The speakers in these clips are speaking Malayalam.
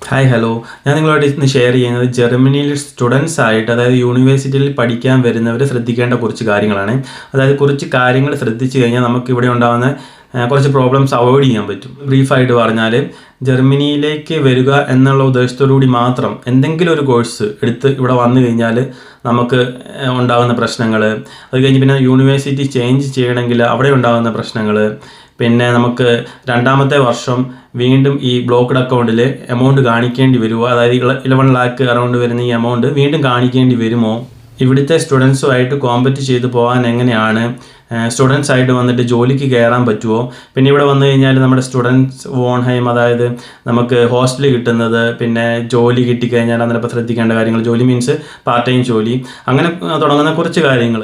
ഹായ് ഹലോ, ഞാൻ നിങ്ങളോട് ഇന്ന് ഷെയർ ചെയ്യുന്നത് ജർമ്മനിയിൽ സ്റ്റുഡൻസ് ആയിട്ട്, അതായത് യൂണിവേഴ്സിറ്റിയിൽ പഠിക്കാൻ വരുന്നവർ ശ്രദ്ധിക്കേണ്ട കുറച്ച് കാര്യങ്ങളാണ്. അതായത് കുറച്ച് കാര്യങ്ങൾ ശ്രദ്ധിച്ചു കഴിഞ്ഞാൽ നമുക്ക് ഇവിടെ ഉണ്ടാകുന്ന കുറച്ച് പ്രോബ്ലംസ് അവോയ്ഡ് ചെയ്യാൻ പറ്റും. ബ്രീഫായിട്ട് പറഞ്ഞാൽ, ജർമ്മനിയിലേക്ക് വരിക എന്നുള്ള ഉദ്ദേശത്തോടു കൂടി മാത്രം എന്തെങ്കിലും ഒരു കോഴ്സ് എടുത്ത് ഇവിടെ വന്നു കഴിഞ്ഞാൽ നമുക്ക് ഉണ്ടാകുന്ന പ്രശ്നങ്ങൾ, അത് കഴിഞ്ഞ് പിന്നെ യൂണിവേഴ്സിറ്റി ചേഞ്ച് ചെയ്യണമെങ്കിൽ അവിടെ ഉണ്ടാകുന്ന പ്രശ്നങ്ങൾ, പിന്നെ നമുക്ക് രണ്ടാമത്തെ വർഷം വീണ്ടും ഈ ബ്ലോക്ക്ഡ് അക്കൗണ്ടിൽ എമൗണ്ട് കാണിക്കേണ്ടി വരുമോ, അതായത് 11 lakh അറൗണ്ട് വരുന്ന ഈ എമൗണ്ട് വീണ്ടും കാണിക്കേണ്ടി വരുമോ, ഇവിടുത്തെ സ്റ്റുഡൻസുമായിട്ട് കോമ്പറ്റ് ചെയ്ത് പോകാൻ എങ്ങനെയാണ്, സ്റ്റുഡൻസ് ആയിട്ട് വന്നിട്ട് ജോലിക്ക് കയറാൻ പറ്റുമോ, പിന്നെ ഇവിടെ വന്നു കഴിഞ്ഞാൽ നമ്മുടെ സ്റ്റുഡൻസ് വോൺഹൈം, അതായത് നമുക്ക് ഹോസ്റ്റൽ കിട്ടുന്നത്, പിന്നെ ജോലി കിട്ടിക്കഴിഞ്ഞാൽ അതിനപ്പോൾ ശ്രദ്ധിക്കേണ്ട കാര്യങ്ങൾ, ജോലി മീൻസ് പാർട്ട് ടൈം ജോലി, അങ്ങനെ തുടങ്ങുന്ന കുറച്ച് കാര്യങ്ങൾ.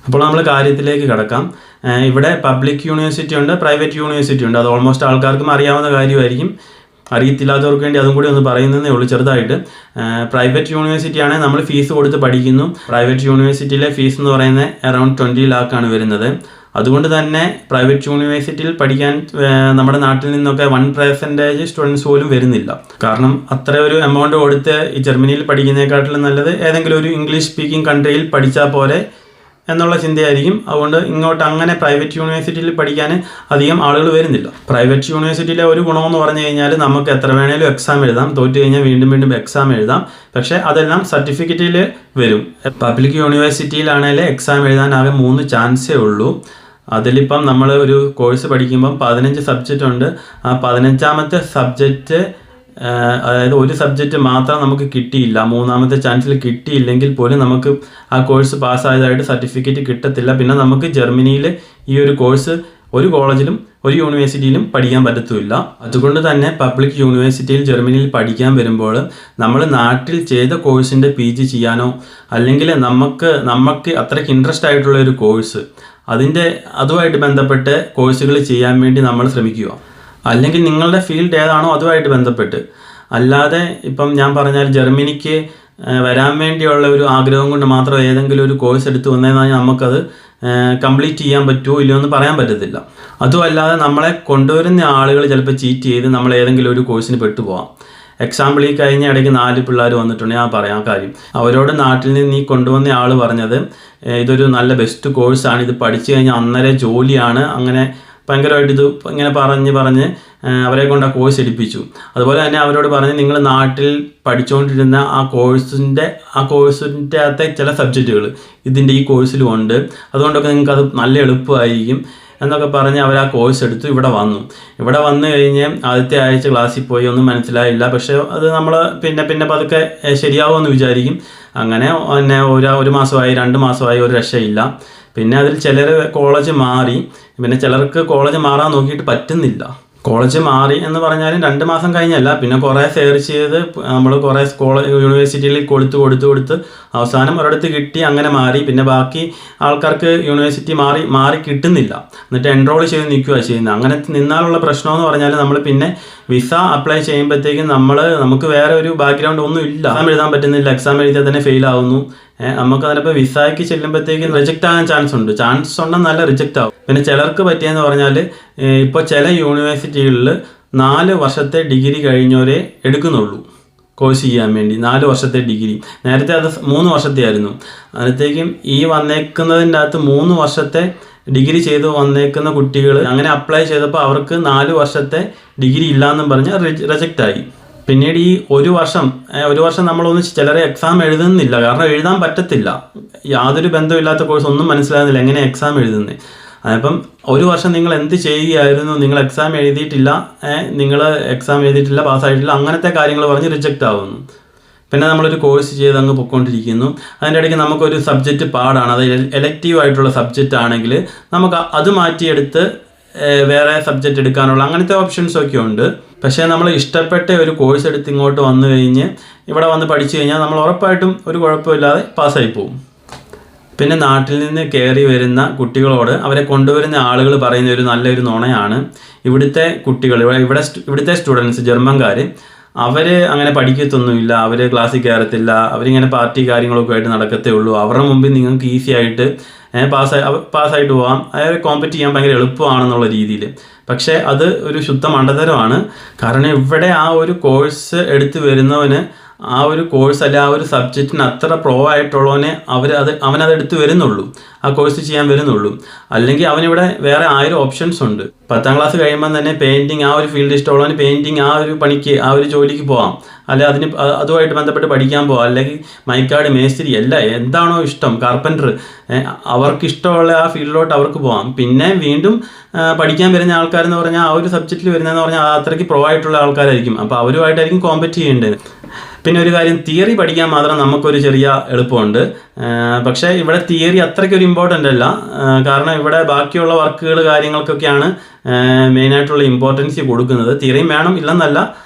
അപ്പോൾ നമ്മൾ കാര്യത്തിലേക്ക് കിടക്കാം. ഇവിടെ പബ്ലിക് യൂണിവേഴ്സിറ്റി ഉണ്ട്, പ്രൈവറ്റ് യൂണിവേഴ്സിറ്റി ഉണ്ട്. അത് ഓൾമോസ്റ്റ് ആൾക്കാർക്കും അറിയാവുന്ന കാര്യമായിരിക്കും. അറിയത്തില്ലാത്തവർക്ക് വേണ്ടി അതും കൂടി ഒന്ന് പറയുന്നതേ ഉള്ളൂ ചെറുതായിട്ട്. പ്രൈവറ്റ് യൂണിവേഴ്സിറ്റി ആണെങ്കിൽ നമ്മൾ ഫീസ് കൊടുത്ത് പഠിക്കുന്നു. പ്രൈവറ്റ് യൂണിവേഴ്സിറ്റിയിലെ ഫീസ് എന്ന് പറയുന്നത് അറൗണ്ട് 20 lakh ആണ് വരുന്നത്. അതുകൊണ്ട് തന്നെ പ്രൈവറ്റ് യൂണിവേഴ്സിറ്റിയിൽ പഠിക്കാൻ നമ്മുടെ നാട്ടിൽ നിന്നൊക്കെ 1% സ്റ്റുഡൻസ് പോലും വരുന്നില്ല. കാരണം അത്ര ഒരു എമൗണ്ട് കൊടുത്ത് ഈ ജർമ്മനിയിൽ പഠിക്കുന്നതിനെക്കാട്ടിലും നല്ലത് ഏതെങ്കിലും ഒരു ഇംഗ്ലീഷ് സ്പീക്കിംഗ് കൺട്രിയിൽ പഠിച്ചാൽ പോലെ എന്നുള്ള ചിന്തയായിരിക്കും. അതുകൊണ്ട് ഇങ്ങോട്ട് അങ്ങനെ പ്രൈവറ്റ് യൂണിവേഴ്സിറ്റിയിൽ പഠിക്കാൻ അധികം ആളുകൾ വരുന്നില്ല. പ്രൈവറ്റ് യൂണിവേഴ്സിറ്റിയിലെ ഒരു ഗുണമെന്ന് പറഞ്ഞു കഴിഞ്ഞാൽ നമുക്ക് എത്ര വേണേലും എക്സാം എഴുതാം, തോറ്റു കഴിഞ്ഞാൽ വീണ്ടും വീണ്ടും എക്സാം എഴുതാം. പക്ഷേ അതെല്ലാം സർട്ടിഫിക്കറ്റിൽ വരും. പബ്ലിക് യൂണിവേഴ്സിറ്റിയിലാണെങ്കിൽ എക്സാം എഴുതാൻ ആകെ 3 ചാൻസേ ഉള്ളൂ. അതിലിപ്പം നമ്മൾ ഒരു കോഴ്സ് പഠിക്കുമ്പം 15 സബ്ജക്റ്റ് ഉണ്ട്. ആ 15ാമത്തെ സബ്ജക്റ്റ്, അതായത് ഒരു സബ്ജക്റ്റ് മാത്രം നമുക്ക് കിട്ടിയില്ല, 3ാമത്തെ ചാൻസിൽ കിട്ടിയില്ലെങ്കിൽ പോലും നമുക്ക് ആ കോഴ്സ് പാസ്സായതായിട്ട് സർട്ടിഫിക്കറ്റ് കിട്ടത്തില്ല. പിന്നെ നമുക്ക് ജർമ്മനിയിൽ ഈ ഒരു കോഴ്സ് ഒരു കോളേജിലും ഒരു യൂണിവേഴ്സിറ്റിയിലും പഠിക്കാൻ പറ്റത്തില്ല. അതുകൊണ്ട് തന്നെ പബ്ലിക് യൂണിവേഴ്സിറ്റിയിൽ ജർമ്മനിയിൽ പഠിക്കാൻ വരുമ്പോൾ നമ്മൾ നാട്ടിൽ ചെയ്ത കോഴ്സിൻ്റെ PG ചെയ്യാനോ, അല്ലെങ്കിൽ നമുക്ക് അത്രയ്ക്ക് ഇൻട്രസ്റ്റ് ആയിട്ടുള്ള ഒരു കോഴ്സ് അതുമായിട്ട് ബന്ധപ്പെട്ട് കോഴ്സുകൾ ചെയ്യാൻ വേണ്ടി നമ്മൾ ശ്രമിക്കുക. അല്ലെങ്കിൽ നിങ്ങളുടെ ഫീൽഡ് ഏതാണോ അതുമായിട്ട് ബന്ധപ്പെട്ട്. അല്ലാതെ ഇപ്പം ഞാൻ പറഞ്ഞാൽ ജർമ്മനിക്ക് വരാൻ വേണ്ടിയുള്ള ഒരു ആഗ്രഹം കൊണ്ട് മാത്രം ഏതെങ്കിലും ഒരു കോഴ്സ് എടുത്ത് വന്നതെന്ന് നമുക്കത് കംപ്ലീറ്റ് ചെയ്യാൻ പറ്റുമോ ഇല്ലയോ എന്ന് പറയാൻ പറ്റത്തില്ല. അതുമല്ലാതെ നമ്മളെ കൊണ്ടുവരുന്ന ആളുകൾ ചിലപ്പോൾ ചീറ്റ് ചെയ്ത് നമ്മൾ ഏതെങ്കിലും ഒരു കോഴ്സിന് പെട്ടുപോകാം. എക്സാമ്പിൾ, ഈ കഴിഞ്ഞ ഇടയ്ക്ക് 4 പിള്ളേർ വന്നിട്ടുണ്ടെങ്കിൽ ഞാൻ പറയാം കാര്യം. അവരോട് നാട്ടിൽ നിന്ന് ഈ കൊണ്ടുവന്ന ആൾ പറഞ്ഞത് ഇതൊരു നല്ല ബെസ്റ്റ് കോഴ്സാണ്, ഇത് പഠിച്ചു കഴിഞ്ഞാൽ അന്നേരം ജോലിയാണ്, അങ്ങനെ ഭയങ്കരമായിട്ട് ഇത് ഇങ്ങനെ പറഞ്ഞ് അവരെ കൊണ്ട് ആ കോഴ്സ് എടുപ്പിച്ചു. അതുപോലെ തന്നെ അവരോട് പറഞ്ഞ് നിങ്ങൾ നാട്ടിൽ പഠിച്ചുകൊണ്ടിരുന്ന ആ കോഴ്സിൻ്റെ അകത്തെ ചില സബ്ജക്റ്റുകൾ ഇതിൻ്റെ ഈ കോഴ്സിലും ഉണ്ട്, അതുകൊണ്ടൊക്കെ നിങ്ങൾക്ക് അത് നല്ല എളുപ്പമായിരിക്കും എന്നൊക്കെ പറഞ്ഞ് അവർ ആ കോഴ്സ് എടുത്ത് ഇവിടെ വന്നു കഴിഞ്ഞ് ആദ്യത്തെ ആഴ്ച ക്ലാസ്സിൽ പോയി ഒന്നും മനസ്സിലായില്ല. പക്ഷേ അത് നമ്മൾ പിന്നെ പതുക്കെ ശരിയാവുമെന്ന് വിചാരിക്കും. അങ്ങനെ പിന്നെ 1 മാസമായി 2 മാസമായി ഒരു രക്ഷയില്ല. പിന്നെ അതിൽ ചിലർ കോളേജ് മാറി, പിന്നെ ചിലർക്ക് കോളേജ് മാറാൻ നോക്കിയിട്ട് പറ്റുന്നില്ല. കോളേജ് മാറി എന്ന് പറഞ്ഞാലും 2 മാസം കഴിഞ്ഞല്ല, പിന്നെ കുറേ സെർച്ച് ചെയ്ത് നമ്മൾ കുറേ യൂണിവേഴ്സിറ്റിയിൽ കൊടുത്ത് അവസാനം ഒരിടത്ത് കിട്ടി, അങ്ങനെ മാറി. പിന്നെ ബാക്കി ആൾക്കാർക്ക് യൂണിവേഴ്സിറ്റി മാറി കിട്ടുന്നില്ല, എന്നിട്ട് എൻറോൾ ചെയ്ത് നിൽക്കുക ചെയ്യുന്നത്. അങ്ങനെ നിന്നാലുള്ള പ്രശ്നമെന്ന് പറഞ്ഞാൽ നമ്മൾ പിന്നെ വിസ അപ്ലൈ ചെയ്യുമ്പോഴത്തേക്കും നമുക്ക് വേറെ ഒരു ബാക്ക്ഗ്രൗണ്ട് ഒന്നും ഇല്ല, എക്സാം എഴുതാൻ പറ്റുന്നില്ല, എക്സാം എഴുതിയാൽ തന്നെ ഫെയിൽ ആവുന്നു. നമുക്ക് അതിനിപ്പോൾ വിസയ്ക്ക് ചെല്ലുമ്പോഴത്തേക്കും റിജക്റ്റ് ആകാൻ ചാൻസ് ഉണ്ടെന്നല്ല റിജക്റ്റ് ആവും. പിന്നെ ചിലർക്ക് പറ്റിയെന്ന് പറഞ്ഞാൽ ഇപ്പോൾ ചില യൂണിവേഴ്സിറ്റികളിൽ 4 വർഷത്തെ ഡിഗ്രി കഴിഞ്ഞവരെ എടുക്കുന്നുള്ളൂ കോഴ്സ് ചെയ്യാൻ വേണ്ടി. 4 വർഷത്തെ ഡിഗ്രി, നേരത്തെ അത് 3 വർഷത്തെ ആയിരുന്നു. അതിനകത്തേക്കും ഈ വന്നേക്കുന്നതിൻ്റെ അകത്ത് 3 വർഷത്തെ ഡിഗ്രി ചെയ്ത് വന്നേക്കുന്ന കുട്ടികൾ അങ്ങനെ അപ്ലൈ ചെയ്തപ്പോൾ അവർക്ക് 4 വർഷത്തെ ഡിഗ്രി ഇല്ലയെന്നും പറഞ്ഞ് റിജക്റ്റായി. പിന്നീട് ഈ ഒരു വർഷം നമ്മളൊന്ന് ചിലരെ എക്സാം എഴുതുന്നില്ല, കാരണം എഴുതാൻ പറ്റത്തില്ല, യാതൊരു ബന്ധമില്ലാത്ത കോഴ്സ് ഒന്നും മനസ്സിലാകുന്നില്ല, എങ്ങനെ എക്സാം എഴുതുന്നത്. അപ്പം ഒരു വർഷം നിങ്ങൾ എന്ത് ചെയ്യുകയായിരുന്നു, നിങ്ങൾ എക്സാം എഴുതിയിട്ടില്ല, പാസ്സായിട്ടില്ല, അങ്ങനത്തെ കാര്യങ്ങൾ പറഞ്ഞ് റിജക്റ്റ് ആവുന്നു. പിന്നെ നമ്മളൊരു കോഴ്സ് ചെയ്ത് അങ്ങ് പൊയ്ക്കൊണ്ടിരിക്കുന്നു. അതിൻ്റെ ഇടയ്ക്ക് നമുക്കൊരു സബ്ജക്റ്റ് പാടാണ്, അത് എലക്റ്റീവ് ആയിട്ടുള്ള സബ്ജക്റ്റ് ആണെങ്കിൽ നമുക്ക് അത് മാറ്റിയെടുത്ത് വേറെ സബ്ജക്റ്റ് എടുക്കാനുള്ള അങ്ങനത്തെ ഓപ്ഷൻസൊക്കെ ഉണ്ട്. പക്ഷേ നമ്മൾ ഇഷ്ടപ്പെട്ട ഒരു കോഴ്സ് എടുത്ത് ഇങ്ങോട്ട് വന്നു കഴിഞ്ഞ് ഇവിടെ വന്ന് പഠിച്ചു കഴിഞ്ഞാൽ നമ്മൾ ഉറപ്പായിട്ടും ഒരു കുഴപ്പമില്ലാതെ പാസ്സായി പോകും. പിന്നെ നാട്ടിൽ നിന്ന് കയറി വരുന്ന കുട്ടികളോട് അവരെ കൊണ്ടുവരുന്ന ആളുകൾ പറയുന്ന നല്ലൊരു നുണയാണ്, ഇവിടുത്തെ കുട്ടികൾ, ഇവിടുത്തെ സ്റ്റുഡൻസ് ജർമ്മൻകാർ അവർ അങ്ങനെ പഠിക്കത്തൊന്നുമില്ല, അവർ ക്ലാസ്സിൽ കയറത്തില്ല, അവരിങ്ങനെ പാർട്ടി കാര്യങ്ങളൊക്കെ ആയിട്ട് നടക്കത്തേ ഉള്ളൂ. അവരുടെ മുമ്പിൽ നിങ്ങൾക്ക് ഈസി ആയിട്ട് പാസ്സായിട്ട് പോകാം, അതായത് കോമ്പറ്റ് ചെയ്യാൻ ഭയങ്കര എളുപ്പമാണെന്നുള്ള രീതിയിൽ. പക്ഷേ അത് ഒരു ശുദ്ധ മണ്ടത്തരമാണ്. കാരണം ഇവിടെ ആ ഒരു കോഴ്സ് എടുത്ത് വരുന്നവന് ആ ഒരു കോഴ്സ് അല്ലെ ആ ഒരു സബ്ജക്റ്റിന് അത്ര പ്രോ ആയിട്ടുള്ളവനെ അവനത് എടുത്ത് വരുന്നുള്ളൂ, ആ കോഴ്സ് ചെയ്യാൻ വരുന്നുള്ളൂ. അല്ലെങ്കിൽ അവനിവിടെ വേറെ 1000 ഓപ്ഷൻസ് ഉണ്ട്. 10ാം ക്ലാസ് കഴിയുമ്പോൾ തന്നെ പെയിൻറ്റിങ് ആ ഒരു ഫീൽഡ് ഇഷ്ടമുള്ളവന് പെയിൻറ്റിങ് ആ ഒരു പണിക്ക് ആ ഒരു ജോലിക്ക് പോകാം, അല്ലെ അതുമായിട്ട് ബന്ധപ്പെട്ട് പഠിക്കാൻ പോകാം. അല്ലെങ്കിൽ മൈക്കാട്, മേസ്തിരി എന്താണോ ഇഷ്ടം, കാർപ്പൻറ്റർ, അവർക്ക് ഇഷ്ടമുള്ള ആ ഫീൽഡിലോട്ട് അവർക്ക് പോകാം. പിന്നെ വീണ്ടും പഠിക്കാൻ വരുന്ന ആൾക്കാരെന്ന് പറഞ്ഞാൽ ആ ഒരു സബ്ജക്റ്റിൽ വരുന്നതെന്ന് പറഞ്ഞാൽ അത്രയ്ക്ക് പ്രോ ആയിട്ടുള്ള ആൾക്കാരായിരിക്കും. അപ്പോൾ അവരുമായിട്ടായിരിക്കും കോമ്പറ്റ് ചെയ്യേണ്ടത്. പിന്നെ ഒരു കാര്യം, തിയറി പഠിക്കാൻ മാത്രം നമുക്കൊരു ചെറിയ എളുപ്പമുണ്ട്. പക്ഷേ ഇവിടെ തിയറി അത്രയ്ക്കൊരു ഇമ്പോർട്ടൻ്റ് അല്ല. കാരണം ഇവിടെ ബാക്കിയുള്ള വർക്കുകൾ കാര്യങ്ങൾക്കൊക്കെയാണ് മെയിനായിട്ടുള്ള ഇമ്പോർട്ടൻസ് കൊടുക്കുന്നത്. തിയറിയും വേണം ഇല്ലെന്നല്ല,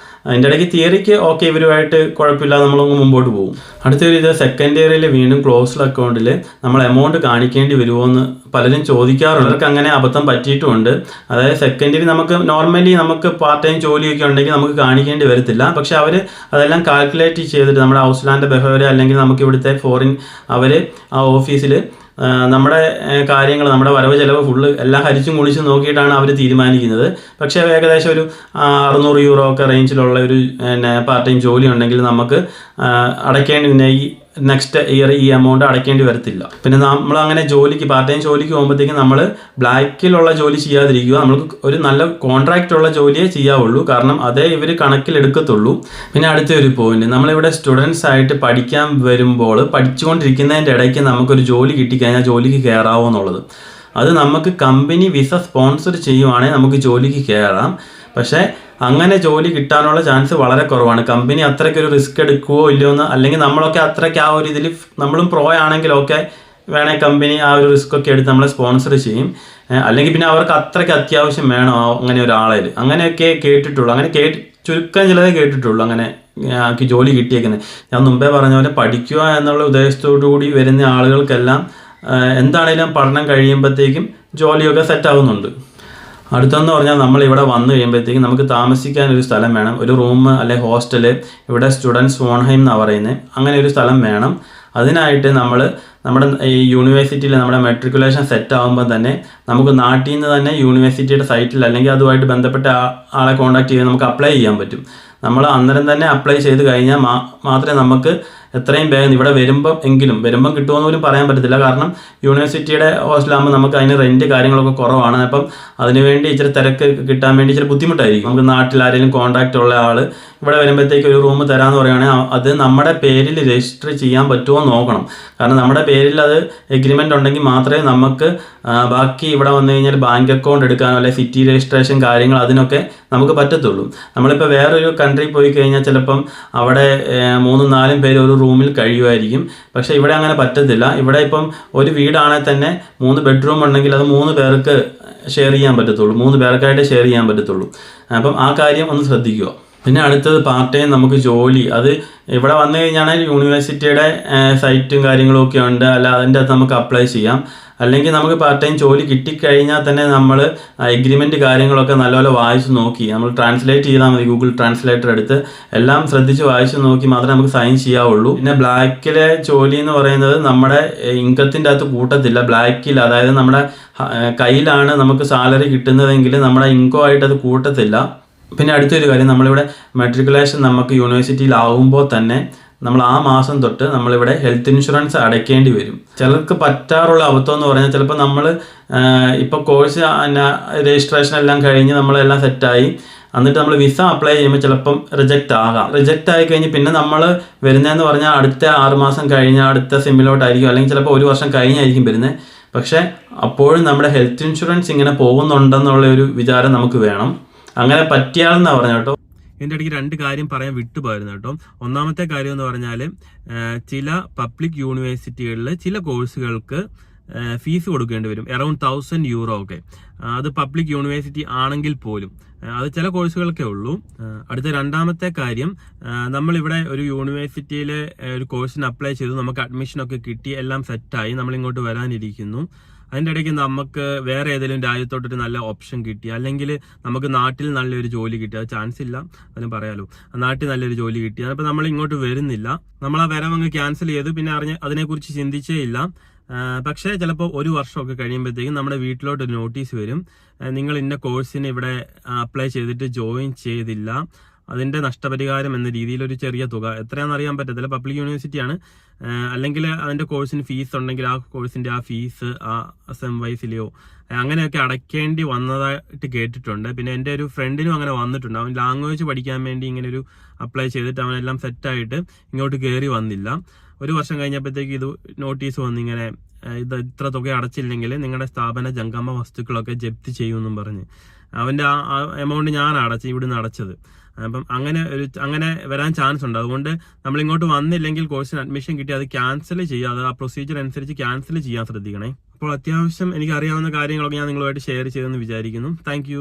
അതിൻ്റെ ഇടയ്ക്ക് തിയറിക്ക് ഓക്കെ ഇവരുമായിട്ട് കുഴപ്പമില്ല, നമ്മളങ്ങ് മുമ്പോട്ട് പോകും. അടുത്തൊരു ഇത് സെക്കൻഡ് ഇയറിൽ വീണ്ടും ക്ലോസ്ഡ് അക്കൗണ്ടിൽ നമ്മൾ എമൗണ്ട് കാണിക്കേണ്ടി വരുമോ എന്ന് പലരും ചോദിക്കാറുണ്ട്. അവർക്ക് അങ്ങനെ അബദ്ധം പറ്റിയിട്ടുമുണ്ട്. അതായത് സെക്കൻഡ് ഇയർ നമുക്ക് പാർട്ട് ടൈം ജോലിയൊക്കെ ഉണ്ടെങ്കിൽ നമുക്ക് കാണിക്കേണ്ടി വരത്തില്ല. പക്ഷെ അവർ അതെല്ലാം കാൽക്കുലേറ്റ് ചെയ്തിട്ട് നമ്മുടെ ഹൗസ് ലാൻഡ് ബെഹേവിയർ അല്ലെങ്കിൽ നമുക്ക് ഇവിടുത്തെ ഫോറിൻ അവർ ആ ഓഫീസിൽ നമ്മുടെ കാര്യങ്ങൾ, നമ്മുടെ വരവ് ചിലവ് ഫുള്ള് എല്ലാം ഹരിച്ചും കുളിച്ചും നോക്കിയിട്ടാണ് അവർ തീരുമാനിക്കുന്നത്. പക്ഷേ ഏകദേശം ഒരു 600 യൂറോ ഒക്കെ റേഞ്ചിലുള്ള ഒരു പാർട്ട് ടൈം ജോലി ഉണ്ടെങ്കിൽ നമുക്ക് അടയ്ക്കേണ്ടി ഈ നെക്സ്റ്റ് ഇയർ ഈ എമൗണ്ട് അടയ്ക്കേണ്ടി വരത്തില്ല. പിന്നെ നമ്മൾ അങ്ങനെ പാർട്ട് ടൈം ജോലിക്ക് പോകുമ്പോഴത്തേക്കും നമ്മൾ ബ്ലാക്കിലുള്ള ജോലി ചെയ്യാതിരിക്കുക. നമുക്ക് ഒരു നല്ല കോൺട്രാക്റ്റ് ഉള്ള ജോലിയേ ചെയ്യാവുള്ളൂ. കാരണം അതേ ഇവർ കണക്കിലെടുക്കത്തുള്ളൂ. പിന്നെ അടുത്ത ഒരു പോയിന്റ്, നമ്മളിവിടെ സ്റ്റുഡൻസ് ആയിട്ട് പഠിക്കാൻ വരുമ്പോൾ പഠിച്ചുകൊണ്ടിരിക്കുന്നതിൻ്റെ ഇടയ്ക്ക് നമുക്കൊരു ജോലി കിട്ടിക്കഴിഞ്ഞാൽ ജോലിക്ക് കയറാവോ എന്നുള്ളത്. അത് നമുക്ക് കമ്പനി വിസ സ്പോൺസർ ചെയ്യുവാണെങ്കിൽ നമുക്ക് ജോലിക്ക് കയറാം. പക്ഷേ അങ്ങനെ ജോലി കിട്ടാനുള്ള ചാൻസ് വളരെ കുറവാണ്. കമ്പനി അത്രയ്ക്കൊരു റിസ്ക് എടുക്കുകയോ ഇല്ലയോ എന്ന്, അല്ലെങ്കിൽ നമ്മളൊക്കെ അത്രയ്ക്ക് ആ ഒരു ഇതിൽ നമ്മളും പ്രോ ആണെങ്കിലൊക്കെ വേണേൽ കമ്പനി ആ ഒരു റിസ്ക് ഒക്കെ എടുത്ത് നമ്മളെ സ്പോൺസർ ചെയ്യും. അല്ലെങ്കിൽ പിന്നെ അവർക്ക് അത്രയ്ക്ക് അത്യാവശ്യം വേണം അങ്ങനെ ഒരാളെ, അങ്ങനെയൊക്കെ കേട്ടിട്ടുള്ളൂ. അങ്ങനെ ചുരുക്കം ചിലതേ കേട്ടിട്ടുള്ളൂ അങ്ങനെ ജോലി കിട്ടിയേക്കുന്നത്. ഞാൻ മുമ്പേ പറഞ്ഞ പോലെ പഠിക്കുക എന്നുള്ള ഉദ്ദേശത്തോടു കൂടി വരുന്ന ആളുകൾക്കെല്ലാം എന്താണേലും പഠനം കഴിയുമ്പോഴത്തേക്കും ജോലിയൊക്കെ സെറ്റ് ആവുന്നുണ്ട്. അടുത്തെന്ന് പറഞ്ഞാൽ നമ്മൾ ഇവിടെ വന്നു കഴിയുമ്പോഴത്തേക്കും നമുക്ക് താമസിക്കാൻ ഒരു സ്ഥലം വേണം, ഒരു റൂം അല്ലെ ഹോസ്റ്റല്, ഇവിടെ സ്റ്റുഡൻസ് വോൺഹൈം എന്നാണ് പറയുന്നത്, അങ്ങനെ ഒരു സ്ഥലം വേണം. അതിനായിട്ട് നമ്മുടെ ഈ യൂണിവേഴ്സിറ്റിയിൽ നമ്മുടെ മെട്രിക്കുലേഷൻ സെറ്റ് ആകുമ്പോൾ തന്നെ നമുക്ക് നാട്ടിൽ നിന്ന് തന്നെ യൂണിവേഴ്സിറ്റിയുടെ സൈറ്റിൽ അല്ലെങ്കിൽ അതുമായിട്ട് ബന്ധപ്പെട്ട ആളെ കോൺടാക്ട് ചെയ്ത് നമുക്ക് അപ്ലൈ ചെയ്യാൻ പറ്റും. നമ്മൾ അന്നേരം തന്നെ അപ്ലൈ ചെയ്ത് കഴിഞ്ഞാൽ മാത്രമേ നമുക്ക് എത്രയും വേഗം ഇവിടെ വരുമ്പം കിട്ടുമെന്ന് പോലും പറയാൻ പറ്റത്തില്ല. കാരണം യൂണിവേഴ്സിറ്റിയുടെ ഹോസ്റ്റലാകുമ്പോൾ നമുക്ക് അതിന് റെൻറ്റ് കാര്യങ്ങളൊക്കെ കുറവാണ്. അപ്പം അതിനുവേണ്ടി ഇച്ചിരി തിരക്ക് കിട്ടാൻ വേണ്ടി ഇച്ചിരി ബുദ്ധിമുട്ടായിരിക്കും. നമുക്ക് നാട്ടിൽ ആരെങ്കിലും കോൺടാക്റ്റ് ഉള്ള ആൾ ഇവിടെ വരുമ്പോഴത്തേക്ക് ഒരു റൂം തരാമെന്ന് പറയുകയാണെങ്കിൽ അത് നമ്മുടെ പേരിൽ രജിസ്റ്റർ ചെയ്യാൻ പറ്റുമോ എന്ന് നോക്കണം. കാരണം നമ്മുടെ പേരിൽ അത് എഗ്രിമെൻ്റ് ഉണ്ടെങ്കിൽ മാത്രമേ നമുക്ക് ബാക്കി ഇവിടെ വന്നു കഴിഞ്ഞാൽ ബാങ്ക് അക്കൗണ്ട് എടുക്കാനോ അല്ലെങ്കിൽ സിറ്റി രജിസ്ട്രേഷൻ കാര്യങ്ങൾ അതിനൊക്കെ നമുക്ക് പറ്റത്തുള്ളൂ. നമ്മളിപ്പോൾ വേറൊരു കൺട്രി പോയി കഴിഞ്ഞാൽ ചിലപ്പം അവിടെ 3-4 പേര് ഒരു റൂമിൽ കഴിയുമായിരിക്കും. പക്ഷേ ഇവിടെ അങ്ങനെ പറ്റത്തില്ല. ഇവിടെ ഇപ്പം ഒരു വീടാണെങ്കിൽ തന്നെ 3 ബെഡ്റൂം ഉണ്ടെങ്കിൽ അത് 3 പേർക്ക് ഷെയർ ചെയ്യാൻ പറ്റത്തുള്ളൂ, 3 പേർക്കായിട്ട് ഷെയർ ചെയ്യാൻ പറ്റത്തുള്ളൂ. അപ്പം ആ കാര്യം ഒന്ന് ശ്രദ്ധിക്കുക. പിന്നെ അടുത്തത് പാർട്ട് ടൈം നമുക്ക് ജോലി, അത് ഇവിടെ വന്നു കഴിഞ്ഞാണെങ്കിൽ യൂണിവേഴ്സിറ്റിയുടെ സൈറ്റും കാര്യങ്ങളും ഒക്കെ ഉണ്ട്, അല്ല അതിൻ്റെ അകത്ത് നമുക്ക് അപ്ലൈ ചെയ്യാം. അല്ലെങ്കിൽ നമുക്ക് പാർട്ട് ടൈം ജോലി കിട്ടിക്കഴിഞ്ഞാൽ തന്നെ നമ്മൾ എഗ്രിമെൻറ്റ് കാര്യങ്ങളൊക്കെ നല്ലപോലെ വായിച്ച് നോക്കി നമ്മൾ ട്രാൻസ്ലേറ്റ് ചെയ്താൽ മതി. ഗൂഗിൾ ട്രാൻസ്ലേറ്റർ എടുത്ത് എല്ലാം ശ്രദ്ധിച്ച് വായിച്ച് നോക്കി മാത്രമേ നമുക്ക് സൈൻ ചെയ്യാവുള്ളൂ. പിന്നെ ബ്ലാക്കിലെ ജോലി എന്ന് പറയുന്നത് നമ്മുടെ ഇൻകത്തിൻ്റെ അകത്ത് കൂട്ടത്തില്ല. ബ്ലാക്കിൽ, അതായത് നമ്മുടെ കയ്യിലാണ് നമുക്ക് സാലറി കിട്ടുന്നതെങ്കിൽ നമ്മുടെ ഇൻകോ ആയിട്ട് അത് കൂട്ടത്തില്ല. പിന്നെ അടുത്തൊരു കാര്യം, നമ്മളിവിടെ മെട്രിക്കുലേഷൻ നമുക്ക് യൂണിവേഴ്സിറ്റിയിലാവുമ്പോൾ തന്നെ നമ്മൾ ആ മാസം തൊട്ട് നമ്മളിവിടെ ഹെൽത്ത് ഇൻഷുറൻസ് അടയ്ക്കേണ്ടി വരും. ചിലർക്ക് പറ്റാറുള്ള അബദ്ധം എന്ന് പറഞ്ഞാൽ ചിലപ്പോൾ നമ്മൾ ഇപ്പോൾ കോഴ്സ് രജിസ്ട്രേഷൻ എല്ലാം കഴിഞ്ഞ് നമ്മളെല്ലാം സെറ്റായി എന്നിട്ട് നമ്മൾ വിസ അപ്ലൈ ചെയ്യുമ്പോൾ ചിലപ്പം റിജക്റ്റ് ആയി കഴിഞ്ഞ് പിന്നെ നമ്മൾ വരുന്നതെന്ന് പറഞ്ഞാൽ അടുത്ത 6 മാസം കഴിഞ്ഞ് അടുത്ത സെമ്മിലോട്ടായിരിക്കും, അല്ലെങ്കിൽ ചിലപ്പോൾ 1 വർഷം കഴിഞ്ഞായിരിക്കും വരുന്നത്. പക്ഷേ അപ്പോഴും നമ്മുടെ ഹെൽത്ത് ഇൻഷുറൻസ് ഇങ്ങനെ പോകുന്നുണ്ടെന്നുള്ള ഒരു വിചാരം നമുക്ക് വേണം. അങ്ങനെ പറ്റിയാലെന്നാണ് പറഞ്ഞ കേട്ടോ. ഇതിൻ്റെ ഇടയ്ക്ക് 2 കാര്യം പറയാൻ വിട്ടുപോയിരുന്നു കേട്ടോ. ഒന്നാമത്തെ കാര്യം എന്ന് പറഞ്ഞാൽ ചില പബ്ലിക് യൂണിവേഴ്സിറ്റികളിൽ ചില കോഴ്സുകൾക്ക് ഫീസ് കൊടുക്കേണ്ടി വരും, അറൗണ്ട് 1000 യൂറോ ഒക്കെ. അത് പബ്ലിക് യൂണിവേഴ്സിറ്റി ആണെങ്കിൽ പോലും അത് ചില കോഴ്സുകൾക്കേ ഉള്ളൂ. അടുത്ത രണ്ടാമത്തെ കാര്യം, നമ്മളിവിടെ ഒരു യൂണിവേഴ്സിറ്റിയിൽ ഒരു കോഴ്സിന് അപ്ലൈ ചെയ്തു, നമുക്ക് അഡ്മിഷനൊക്കെ കിട്ടി, എല്ലാം സെറ്റായി, നമ്മളിങ്ങോട്ട് വരാനിരിക്കുന്നു. അതിൻ്റെ ഇടയ്ക്ക് നമുക്ക് വേറെ ഏതെങ്കിലും രാജ്യത്തോട്ടൊരു നല്ല ഓപ്ഷൻ കിട്ടി, അല്ലെങ്കിൽ നമുക്ക് നാട്ടിൽ നല്ലൊരു ജോലി കിട്ടി, അത് ചാൻസ് ഇല്ല അതിന് പറയാലോ, നാട്ടിൽ നല്ലൊരു ജോലി കിട്ടി, അപ്പോൾ നമ്മൾ ഇങ്ങോട്ട് വരുന്നില്ല, നമ്മൾ ആ വരവങ്ങ് ക്യാൻസൽ ചെയ്തു, പിന്നെ അതിനെക്കുറിച്ച് ചിന്തിച്ചേ ഇല്ല. പക്ഷേ ചിലപ്പോൾ ഒരു വർഷമൊക്കെ കഴിയുമ്പോഴത്തേക്കും നമ്മുടെ വീട്ടിലോട്ട് ഒരു നോട്ടീസ് വരും, നിങ്ങൾ ഇന്ന കോഴ്സിന് ഇവിടെ അപ്ലൈ ചെയ്തിട്ട് ജോയിൻ ചെയ്തില്ല, അതിന്റെ നഷ്ടപരിഹാരം എന്ന രീതിയിൽ ഒരു ചെറിയ തുക, എത്രയാണെന്ന് അറിയാൻ പറ്റത്തില്ല, പബ്ലിക് യൂണിവേഴ്സിറ്റിയാണ്, അല്ലെങ്കിൽ അതിന്റെ കോഴ്സിന് ഫീസ് ഉണ്ടെങ്കിൽ ആ കോഴ്സിന്റെ ആ ഫീസ് ആ സെം വൈസിലെയോ അങ്ങനെയൊക്കെ അടയ്ക്കേണ്ടി വന്നതായിട്ട് കേട്ടിട്ടുണ്ട്. പിന്നെ എൻ്റെ ഒരു ഫ്രണ്ടിനും അങ്ങനെ വന്നിട്ടുണ്ട്, അവൻ ലാംഗ്വേജ് പഠിക്കാൻ വേണ്ടി ഇങ്ങനെ ഒരു അപ്ലൈ ചെയ്തിട്ട് അവനെല്ലാം സെറ്റായിട്ട് ഇങ്ങോട്ട് കയറി വന്നില്ല. ഒരു വർഷം കഴിഞ്ഞപ്പോഴത്തേക്ക് ഇത് നോട്ടീസ് വന്നിങ്ങനെ ഇത് ഇത്ര തുക അടച്ചില്ലെങ്കിൽ നിങ്ങളുടെ സ്ഥാപന ജംഗമ വസ്തുക്കളൊക്കെ ജപ്തി ചെയ്യുമെന്നും പറഞ്ഞ് അവന്റെ ആ എമൗണ്ട് ഞാൻ ഇവിടുന്ന് അടച്ചത്. അപ്പം അങ്ങനെ വരാൻ ചാൻസ് ഉണ്ട്. അതുകൊണ്ട് നമ്മൾ ഇങ്ങോട്ട് വന്നില്ലെങ്കിൽ കോഴ്സിന് അഡ്മിഷൻ കിട്ടി അത് ക്യാൻസൽ ചെയ്യാതെ ആ പ്രൊസീജിയർ അനുസരിച്ച് ക്യാൻസൽ ചെയ്യാൻ ശ്രദ്ധിക്കണേ. അപ്പോൾ അത്യാവശ്യം എനിക്ക് അറിയാവുന്ന കാര്യങ്ങളൊക്കെ ഞാൻ നിങ്ങളുമായിട്ട് ഷെയർ ചെയ്തെന്ന് വിചാരിക്കുന്നു. താങ്ക്